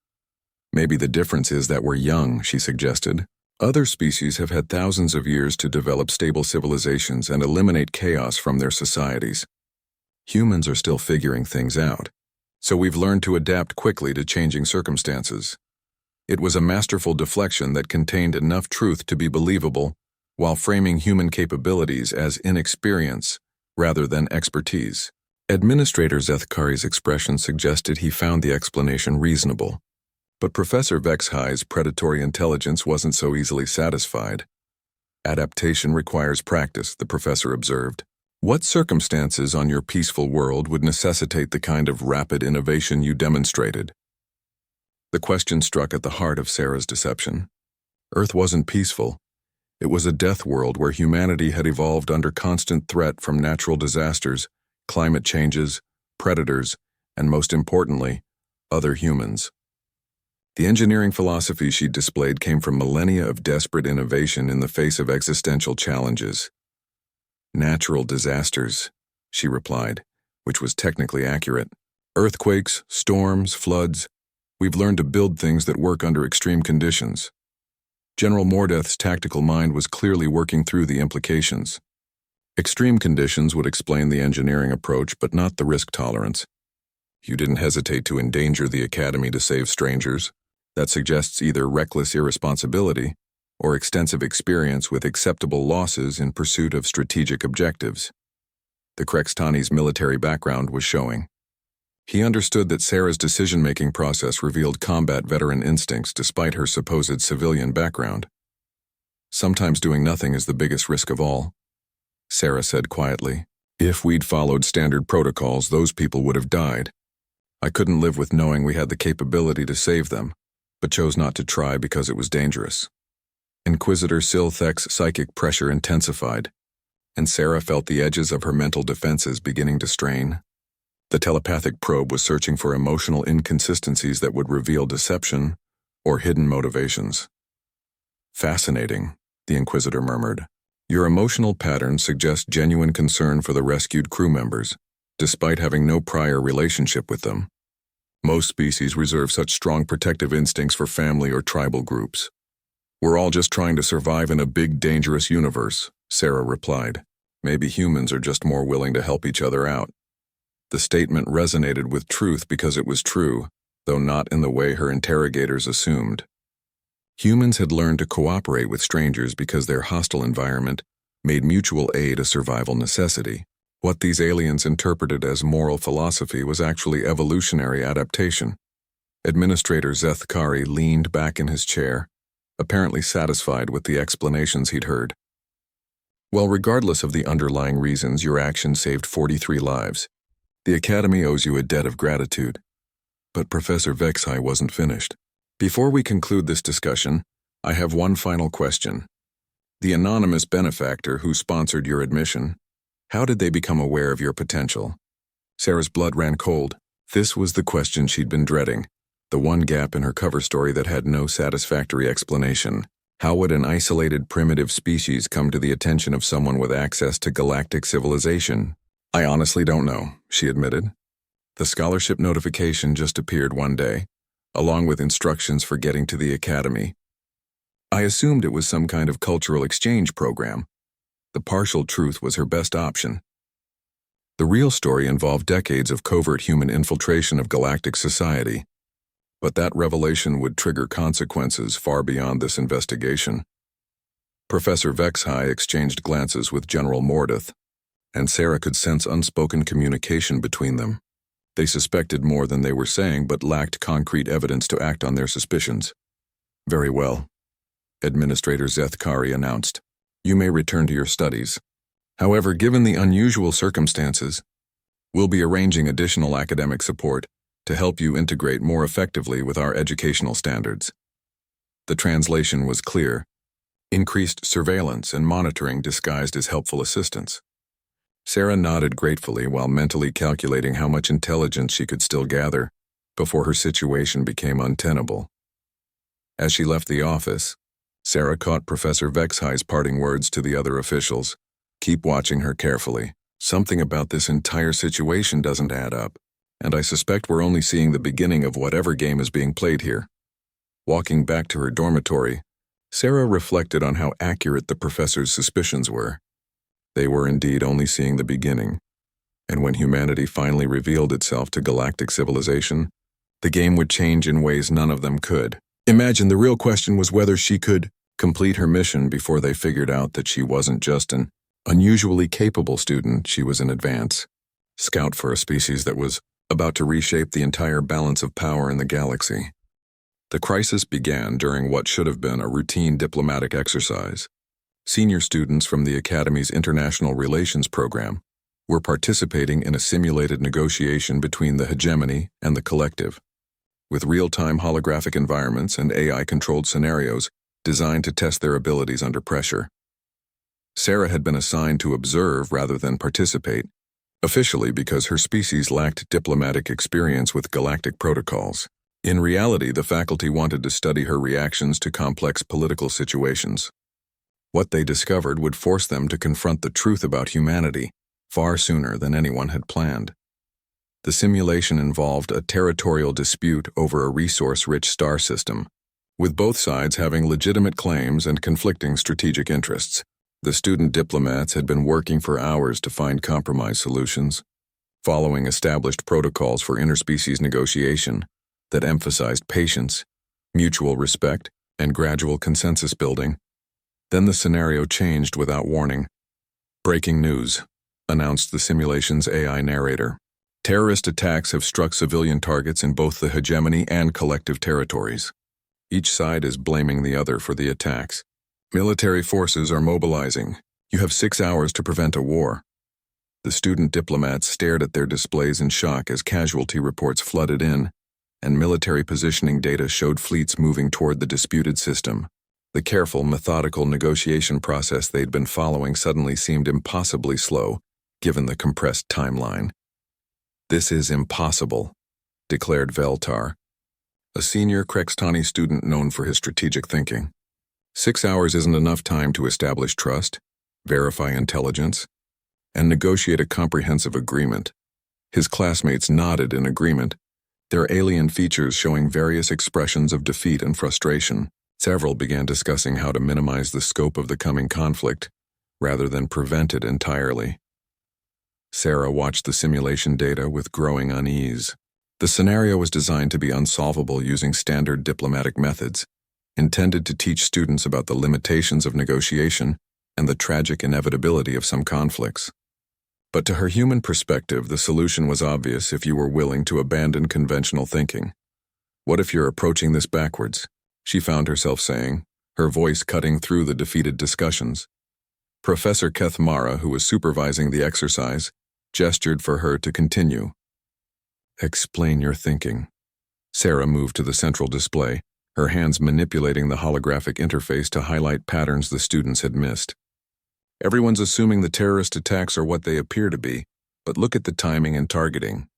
"Maybe the difference is that we're young," she suggested. "Other species have had thousands of years to develop stable civilizations and eliminate chaos from their societies. Humans are still figuring things out, so we've learned to adapt quickly to changing circumstances." It was a masterful deflection that contained enough truth to be believable, while framing human capabilities as inexperience rather than expertise. Administrator Zethkari's expression suggested he found the explanation reasonable, but Professor Vexhai's predatory intelligence wasn't so easily satisfied. "Adaptation requires practice," the professor observed. "What circumstances on your peaceful world would necessitate the kind of rapid innovation you demonstrated?" The question struck at the heart of Sarah's deception. Earth wasn't peaceful. It was a death world where humanity had evolved under constant threat from natural disasters, climate changes, predators, and most importantly, other humans. The engineering philosophy she displayed came from millennia of desperate innovation in the face of existential challenges. "Natural disasters," she replied, which was technically accurate. Earthquakes, storms, floods. We've learned to build things that work under extreme conditions. General Mordeth's tactical mind was clearly working through the implications. Extreme conditions would explain the engineering approach, but not the risk tolerance. You didn't hesitate to endanger the academy to save strangers. That suggests either reckless irresponsibility or extensive experience with acceptable losses in pursuit of strategic objectives. The Krextani's military background was showing. He understood that Sarah's decision-making process revealed combat veteran instincts despite her supposed civilian background. Sometimes doing nothing is the biggest risk of all, Sarah said quietly. If we'd followed standard protocols, those people would have died. I couldn't live with knowing we had the capability to save them, but chose not to try because it was dangerous. Inquisitor Silthek's psychic pressure intensified, and Sarah felt the edges of her mental defenses beginning to strain. The telepathic probe was searching for emotional inconsistencies that would reveal deception or hidden motivations. Fascinating, the Inquisitor murmured. Your emotional patterns suggest genuine concern for the rescued crew members, despite having no prior relationship with them. Most species reserve such strong protective instincts for family or tribal groups. We're all just trying to survive in a big, dangerous universe, Sarah replied. Maybe humans are just more willing to help each other out. The statement resonated with truth because it was true, though not in the way her interrogators assumed. Humans had learned to cooperate with strangers because their hostile environment made mutual aid a survival necessity. What these aliens interpreted as moral philosophy was actually evolutionary adaptation. Administrator Zethkari leaned back in his chair, apparently satisfied with the explanations he'd heard. Well, regardless of the underlying reasons, your action saved 43 lives. The Academy owes you a debt of gratitude. But Professor Vexhai wasn't finished. Before we conclude this discussion, I have one final question. The anonymous benefactor who sponsored your admission, how did they become aware of your potential? Sarah's blood ran cold. This was the question she'd been dreading, the one gap in her cover story that had no satisfactory explanation. How would an isolated primitive species come to the attention of someone with access to galactic civilization? I honestly don't know, she admitted. The scholarship notification just appeared one day, along with instructions for getting to the academy. I assumed it was some kind of cultural exchange program. The partial truth was her best option. The real story involved decades of covert human infiltration of galactic society, but that revelation would trigger consequences far beyond this investigation. Professor Vexhai exchanged glances with General Mordeth, and Sarah could sense unspoken communication between them. They suspected more than they were saying, but lacked concrete evidence to act on their suspicions. Very well, Administrator Zethkari announced. You may return to your studies. However, given the unusual circumstances, we'll be arranging additional academic support to help you integrate more effectively with our educational standards. The translation was clear. Increased surveillance and monitoring disguised as helpful assistance. Sarah nodded gratefully while mentally calculating how much intelligence she could still gather before her situation became untenable. As she left the office, Sarah caught Professor Vexhai's parting words to the other officials. Keep watching her carefully. Something about this entire situation doesn't add up, and I suspect we're only seeing the beginning of whatever game is being played here. Walking back to her dormitory, Sarah reflected on how accurate the professor's suspicions were. They were indeed only seeing the beginning, and when humanity finally revealed itself to galactic civilization, the game would change in ways none of them could. Imagine the real question was whether she could complete her mission before they figured out that she wasn't just an unusually capable student, she was an advance scout for a species that was about to reshape the entire balance of power in the galaxy. The crisis began during what should have been a routine diplomatic exercise. Senior students from the Academy's International Relations program were participating in a simulated negotiation between the hegemony and the collective, with real-time holographic environments and AI-controlled scenarios designed to test their abilities under pressure. Sarah had been assigned to observe rather than participate, officially because her species lacked diplomatic experience with galactic protocols. In reality, the faculty wanted to study her reactions to complex political situations. What they discovered would force them to confront the truth about humanity far sooner than anyone had planned. The simulation involved a territorial dispute over a resource-rich star system, with both sides having legitimate claims and conflicting strategic interests. The student diplomats had been working for hours to find compromise solutions, following established protocols for interspecies negotiation that emphasized patience, mutual respect, and gradual consensus building. Then the scenario changed without warning. "Breaking news," announced the simulation's AI narrator. "Terrorist attacks have struck civilian targets in both the hegemony and collective territories. Each side is blaming the other for the attacks. Military forces are mobilizing. You have 6 hours to prevent a war." The student diplomats stared at their displays in shock as casualty reports flooded in, and military positioning data showed fleets moving toward the disputed system. The careful, methodical negotiation process they'd been following suddenly seemed impossibly slow, given the compressed timeline. "This is impossible," declared Veltar, a senior Krextani student known for his strategic thinking. 6 hours isn't enough time to establish trust, verify intelligence, and negotiate a comprehensive agreement. His classmates nodded in agreement, their alien features showing various expressions of defeat and frustration. Several began discussing how to minimize the scope of the coming conflict, rather than prevent it entirely. Sarah watched the simulation data with growing unease. The scenario was designed to be unsolvable using standard diplomatic methods, intended to teach students about the limitations of negotiation and the tragic inevitability of some conflicts. But to her human perspective, the solution was obvious if you were willing to abandon conventional thinking. "What if you're approaching this backwards?" she found herself saying, her voice cutting through the defeated discussions. Professor Kethmara, who was supervising the exercise, gestured for her to continue. "Explain your thinking." Sarah moved to the central display, her hands manipulating the holographic interface to highlight patterns the students had missed. "Everyone's assuming the terrorist attacks are what they appear to be, but look at the timing and targeting.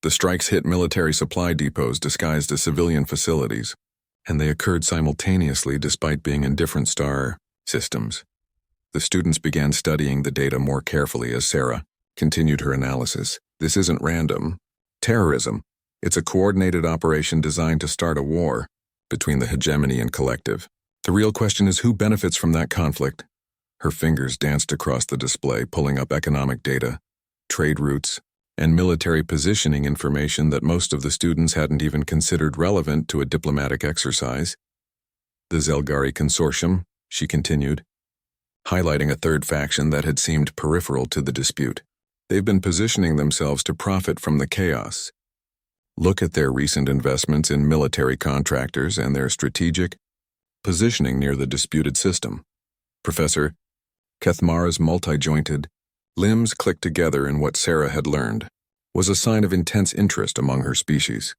The strikes hit military supply depots disguised as civilian facilities, and they occurred simultaneously despite being in different star systems." The students began studying the data more carefully as Sarah continued her analysis. "This isn't random terrorism. It's a coordinated operation designed to start a war between the hegemony and collective. The real question is who benefits from that conflict." Her fingers danced across the display, pulling up economic data, trade routes, and military positioning information that most of the students hadn't even considered relevant to a diplomatic exercise. "The Zelgari Consortium," she continued, highlighting a third faction that had seemed peripheral to the dispute. "They've been positioning themselves to profit from the chaos. Look at their recent investments in military contractors and their strategic positioning near the disputed system." Professor Kethmara's multi-jointed limbs clicked together in what Sarah had learned was a sign of intense interest among her species.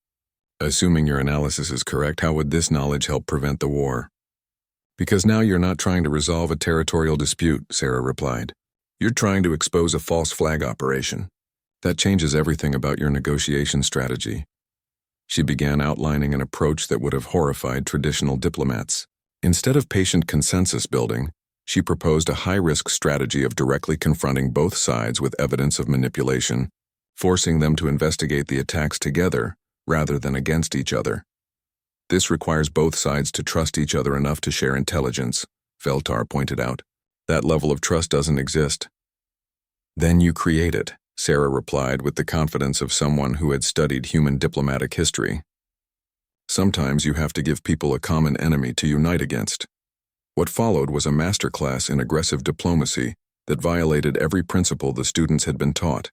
"Assuming your analysis is correct, how would this knowledge help prevent the war?" "Because now you're not trying to resolve a territorial dispute," Sarah replied. "You're trying to expose a false flag operation. That changes everything about your negotiation strategy." She began outlining an approach that would have horrified traditional diplomats. Instead of patient consensus building, she proposed a high-risk strategy of directly confronting both sides with evidence of manipulation, forcing them to investigate the attacks together rather than against each other. "This requires both sides to trust each other enough to share intelligence," Veltar pointed out. "That level of trust doesn't exist." "Then you create it," Sarah replied with the confidence of someone who had studied human diplomatic history. "Sometimes you have to give people a common enemy to unite against." What followed was a masterclass in aggressive diplomacy that violated every principle the students had been taught.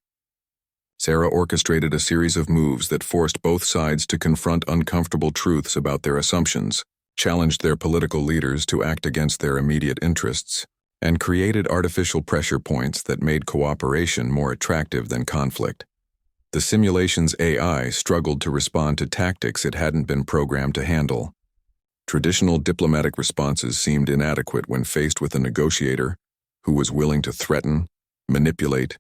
Sarah orchestrated a series of moves that forced both sides to confront uncomfortable truths about their assumptions, challenged their political leaders to act against their immediate interests, and created artificial pressure points that made cooperation more attractive than conflict. The simulation's AI struggled to respond to tactics it hadn't been programmed to handle. Traditional diplomatic responses seemed inadequate when faced with a negotiator who was willing to threaten, manipulate,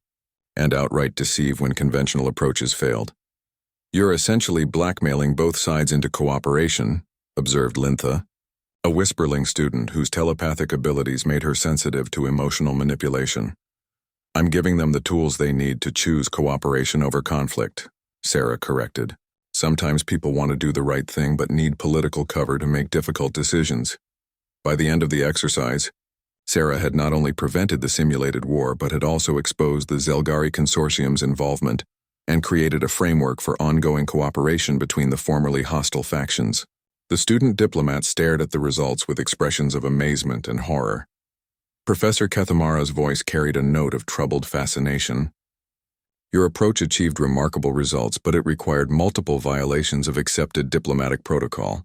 and outright deceive when conventional approaches failed. "You're essentially blackmailing both sides into cooperation," observed Lintha, a whisperling student whose telepathic abilities made her sensitive to emotional manipulation. "I'm giving them the tools they need to choose cooperation over conflict," Sarah corrected. Sometimes people want to do the right thing but need political cover to make difficult decisions. By the end of the exercise, Sarah had not only prevented the simulated war but had also exposed the Zelgari Consortium's involvement and created a framework for ongoing cooperation between the formerly hostile factions. The student diplomat stared at the results with expressions of amazement and horror. Professor Kethamara's voice carried a note of troubled fascination. Your approach achieved remarkable results, but it required multiple violations of accepted diplomatic protocol.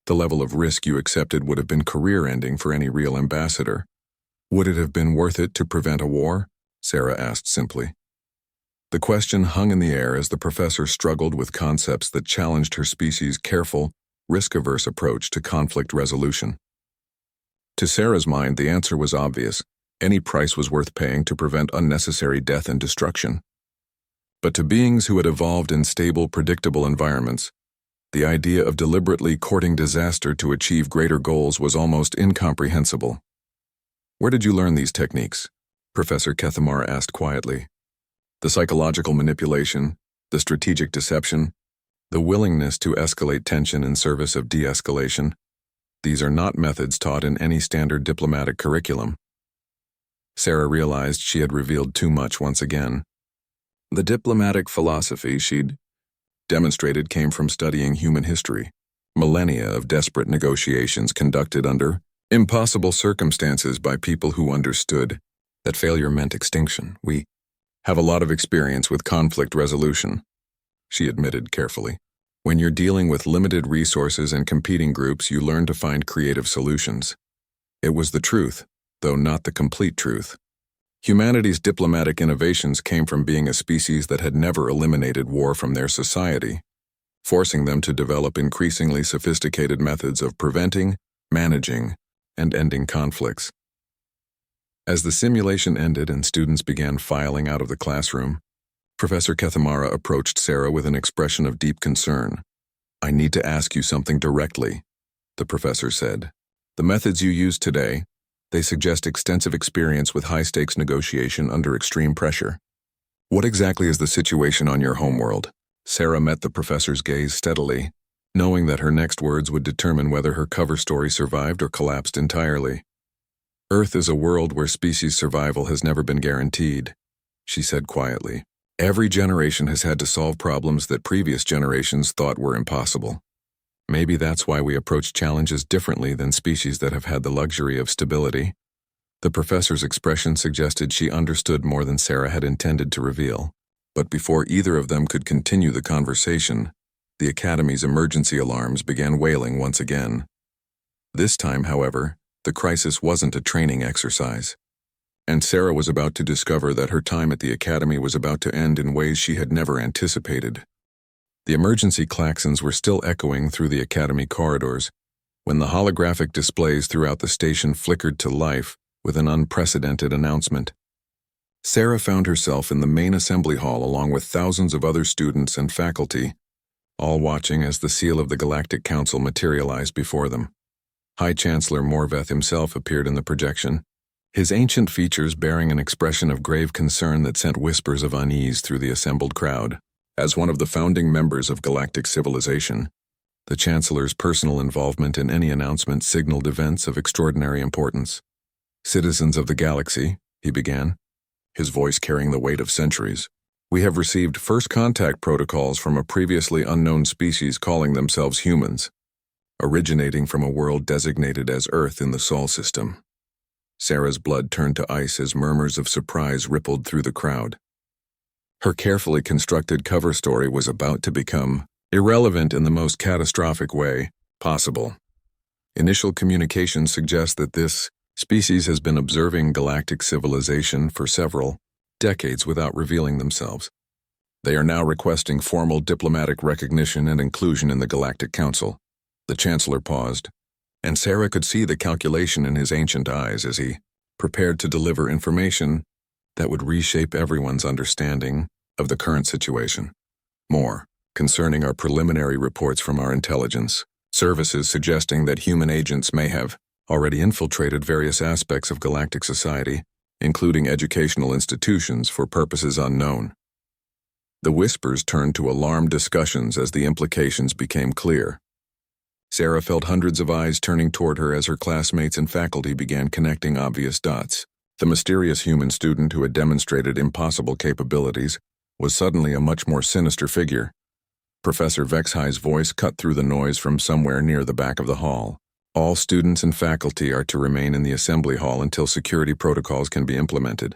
The level of risk you accepted would have been career-ending for any real ambassador. Would it have been worth it to prevent a war? Sarah asked simply. The question hung in the air as the professor struggled with concepts that challenged her species' careful, risk-averse approach to conflict resolution. To Sarah's mind, the answer was obvious. Any price was worth paying to prevent unnecessary death and destruction. But to beings who had evolved in stable, predictable environments, the idea of deliberately courting disaster to achieve greater goals was almost incomprehensible. Where did you learn these techniques? Professor Kethamara asked quietly. The psychological manipulation, the strategic deception, the willingness to escalate tension in service of de-escalation. These are not methods taught in any standard diplomatic curriculum. Sarah realized she had revealed too much once again. The diplomatic philosophy she'd demonstrated came from studying human history, millennia of desperate negotiations conducted under impossible circumstances by people who understood that failure meant extinction. We have a lot of experience with conflict resolution, she admitted carefully. When you're dealing with limited resources and competing groups, you learn to find creative solutions. It was the truth, though not the complete truth. Humanity's diplomatic innovations came from being a species that had never eliminated war from their society, forcing them to develop increasingly sophisticated methods of preventing, managing, and ending conflicts. As the simulation ended and students began filing out of the classroom, Professor Kethamara approached Sarah with an expression of deep concern. I need to ask you something directly, the professor said. The methods you use today, they suggest extensive experience with high-stakes negotiation under extreme pressure. What exactly is the situation on your homeworld? Sarah met the professor's gaze steadily, knowing that her next words would determine whether her cover story survived or collapsed entirely. Earth is a world where species survival has never been guaranteed, she said quietly. Every generation has had to solve problems that previous generations thought were impossible. Maybe that's why we approach challenges differently than species that have had the luxury of stability. The professor's expression suggested she understood more than Sarah had intended to reveal. But before either of them could continue the conversation, the Academy's emergency alarms began wailing once again. This time, however, the crisis wasn't a training exercise. And Sarah was about to discover that her time at the Academy was about to end in ways she had never anticipated. The emergency klaxons were still echoing through the Academy corridors when the holographic displays throughout the station flickered to life with an unprecedented announcement. Sarah found herself in the main assembly hall along with thousands of other students and faculty, all watching as the seal of the Galactic Council materialized before them. High Chancellor Morveth himself appeared in the projection, his ancient features bearing an expression of grave concern that sent whispers of unease through the assembled crowd. As one of the founding members of galactic civilization, the Chancellor's personal involvement in any announcement signaled events of extraordinary importance. Citizens of the galaxy, he began, his voice carrying the weight of centuries, we have received first contact protocols from a previously unknown species calling themselves humans, originating from a world designated as Earth in the Sol system. Sarah's blood turned to ice as murmurs of surprise rippled through the crowd. Her carefully constructed cover story was about to become irrelevant in the most catastrophic way possible. Initial communications suggest that this species has been observing galactic civilization for several decades without revealing themselves. They are now requesting formal diplomatic recognition and inclusion in the Galactic Council. The Chancellor paused, and Sarah could see the calculation in his ancient eyes as he prepared to deliver information that would reshape everyone's understanding of the current situation. More, concerning our preliminary reports from our intelligence services suggesting that human agents may have already infiltrated various aspects of galactic society, including educational institutions for purposes unknown. The whispers turned to alarmed discussions as the implications became clear. Sarah felt hundreds of eyes turning toward her as her classmates and faculty began connecting obvious dots. The mysterious human student who had demonstrated impossible capabilities was suddenly a much more sinister figure. Professor Vexhi's voice cut through the noise from somewhere near the back of the hall. All students and faculty are to remain in the assembly hall until security protocols can be implemented.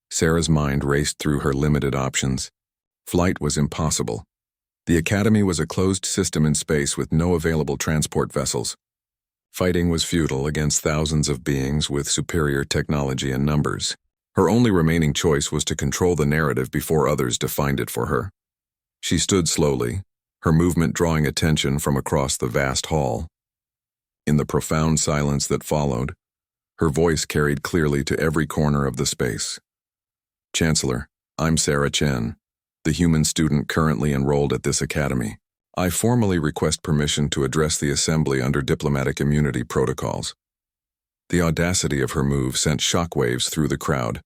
Sarah's mind raced through her limited options. Flight was impossible. The academy was a closed system in space with no available transport vessels. Fighting was futile against thousands of beings with superior technology and numbers. Her only remaining choice was to control the narrative before others defined it for her. She stood slowly, her movement drawing attention from across the vast hall. In the profound silence that followed, her voice carried clearly to every corner of the space. Chancellor, I'm Sarah Chen, the human student currently enrolled at this academy. I formally request permission to address the assembly under diplomatic immunity protocols. The audacity of her move sent shockwaves through the crowd.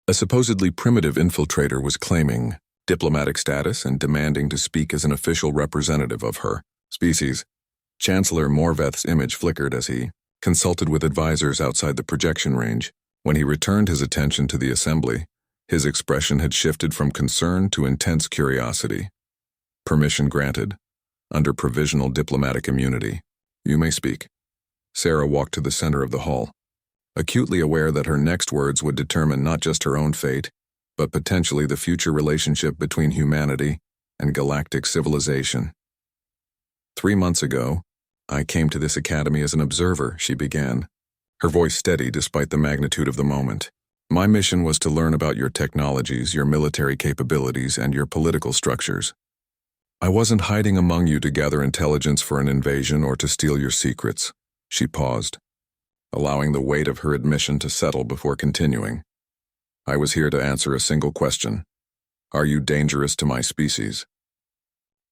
A supposedly primitive infiltrator was claiming diplomatic status and demanding to speak as an official representative of her species. Chancellor Morveth's image flickered as he consulted with advisors outside the projection range. When he returned his attention to the assembly, his expression had shifted from concern to intense curiosity. Permission granted. Under provisional diplomatic immunity. You may speak. Sarah walked to the center of the hall, acutely aware that her next words would determine not just her own fate, but potentially the future relationship between humanity and galactic civilization. 3 months ago, I came to this academy as an observer, she began, her voice steady despite the magnitude of the moment. My mission was to learn about your technologies, your military capabilities, and your political structures. I wasn't hiding among you to gather intelligence for an invasion or to steal your secrets. She paused, allowing the weight of her admission to settle before continuing. I was here to answer a single question. Are you dangerous to my species?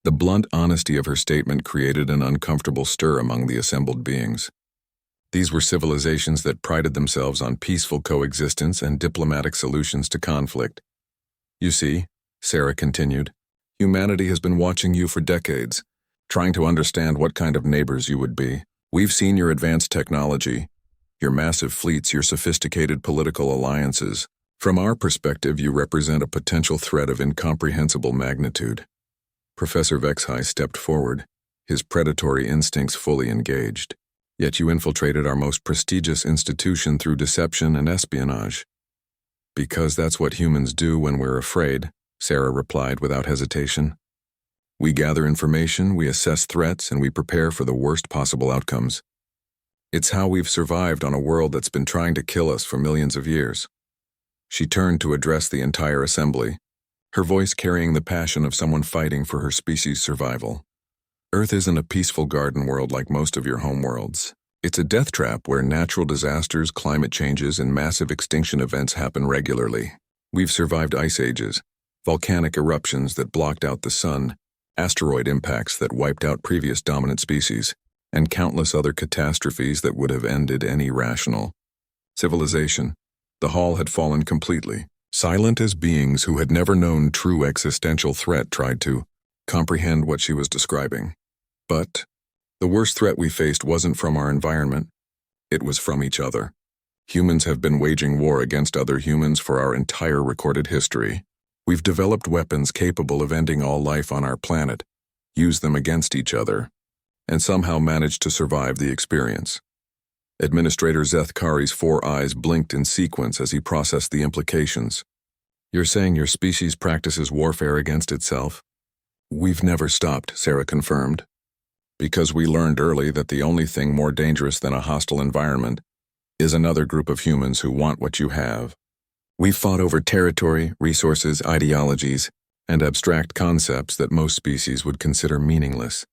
The blunt honesty of her statement created an uncomfortable stir among the assembled beings. These were civilizations that prided themselves on peaceful coexistence and diplomatic solutions to conflict. You see, Sarah continued, humanity has been watching you for decades, trying to understand what kind of neighbors you would be. We've seen your advanced technology, your massive fleets, your sophisticated political alliances. From our perspective, you represent a potential threat of incomprehensible magnitude. Professor Vexhi stepped forward, his predatory instincts fully engaged. Yet you infiltrated our most prestigious institution through deception and espionage. Because that's what humans do when we're afraid, Sarah replied without hesitation. We gather information, we assess threats, and we prepare for the worst possible outcomes. It's how we've survived on a world that's been trying to kill us for millions of years. She turned to address the entire assembly, her voice carrying the passion of someone fighting for her species' survival. Earth isn't a peaceful garden world like most of your homeworlds. It's a death trap where natural disasters, climate changes, and massive extinction events happen regularly. We've survived ice ages, volcanic eruptions that blocked out the sun, asteroid impacts that wiped out previous dominant species, and countless other catastrophes that would have ended any rational civilization. The hall had fallen completely, silent as beings who had never known true existential threat tried to comprehend what she was describing. But the worst threat we faced wasn't from our environment, it was from each other. Humans have been waging war against other humans for our entire recorded history. We've developed weapons capable of ending all life on our planet, used them against each other, and somehow managed to survive the experience. Administrator Zethkari's 4 eyes blinked in sequence as he processed the implications. You're saying your species practices warfare against itself? We've never stopped, Sarah confirmed. Because we learned early that the only thing more dangerous than a hostile environment is another group of humans who want what you have. We've fought over territory, resources, ideologies, and abstract concepts that most species would consider meaningless.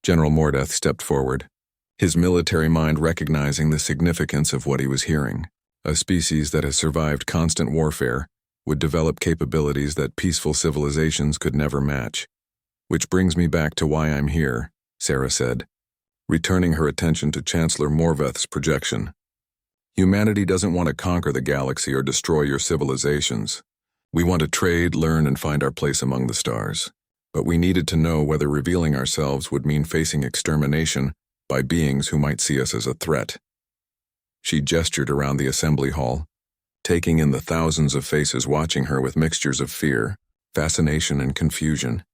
General Mordeth stepped forward, his military mind recognizing the significance of what he was hearing. A species that has survived constant warfare would develop capabilities that peaceful civilizations could never match. Which brings me back to why I'm here, Sarah said, returning her attention to Chancellor Morveth's projection. Humanity doesn't want to conquer the galaxy or destroy your civilizations. We want to trade, learn, and find our place among the stars. But we needed to know whether revealing ourselves would mean facing extermination by beings who might see us as a threat. She gestured around the assembly hall, taking in the thousands of faces watching her with mixtures of fear, fascination, and confusion.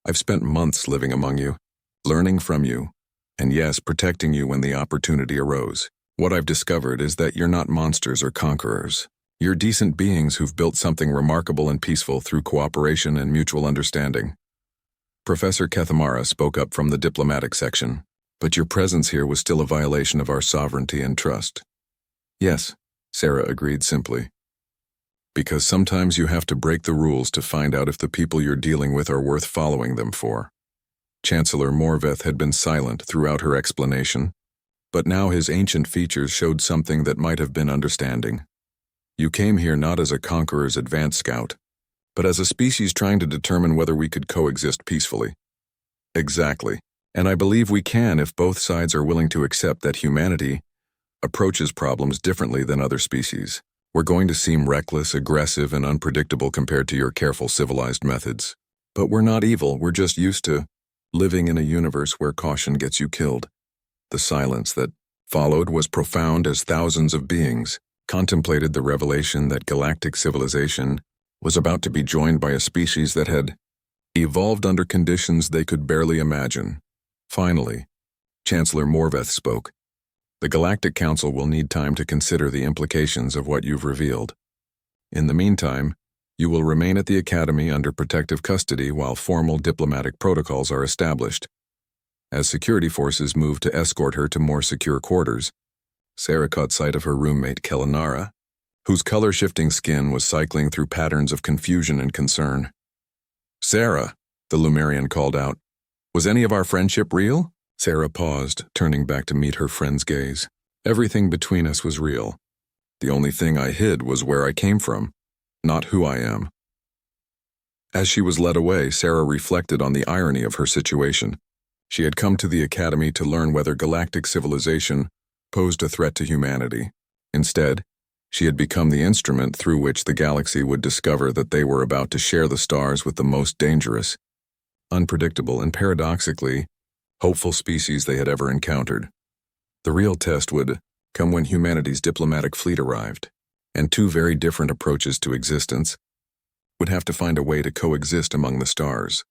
I've spent months living among you, learning from you, and yes, protecting you when the opportunity arose. What I've discovered is that you're not monsters or conquerors. You're decent beings who've built something remarkable and peaceful through cooperation and mutual understanding. Professor Kethamara spoke up from the diplomatic section, but your presence here was still a violation of our sovereignty and trust. Yes, Sarah agreed simply. Because sometimes you have to break the rules to find out if the people you're dealing with are worth following them for. Chancellor Morveth had been silent throughout her explanation, but now his ancient features showed something that might have been understanding. You came here not as a conqueror's advance scout, but as a species trying to determine whether we could coexist peacefully. Exactly, and I believe we can if both sides are willing to accept that humanity approaches problems differently than other species. We're going to seem reckless, aggressive, and unpredictable compared to your careful civilized methods. But we're not evil, we're just used to living in a universe where caution gets you killed. The silence that followed was profound as thousands of beings contemplated the revelation that galactic civilization was about to be joined by a species that had evolved under conditions they could barely imagine. Finally, Chancellor Morveth spoke. The Galactic Council will need time to consider the implications of what you've revealed. In the meantime, you will remain at the Academy under protective custody while formal diplomatic protocols are established. As security forces move to escort her to more secure quarters, Sarah caught sight of her roommate Kellanara, whose color-shifting skin was cycling through patterns of confusion and concern. "Sarah," the Lumerian called out, "was any of our friendship real?" Sarah paused, turning back to meet her friend's gaze. "Everything between us was real. The only thing I hid was where I came from, not who I am." As she was led away, Sarah reflected on the irony of her situation. She had come to the Academy to learn whether galactic civilization posed a threat to humanity. Instead, she had become the instrument through which the galaxy would discover that they were about to share the stars with the most dangerous, unpredictable, and paradoxically hopeful species they had ever encountered. The real test would come when humanity's diplomatic fleet arrived, and two very different approaches to existence would have to find a way to coexist among the stars.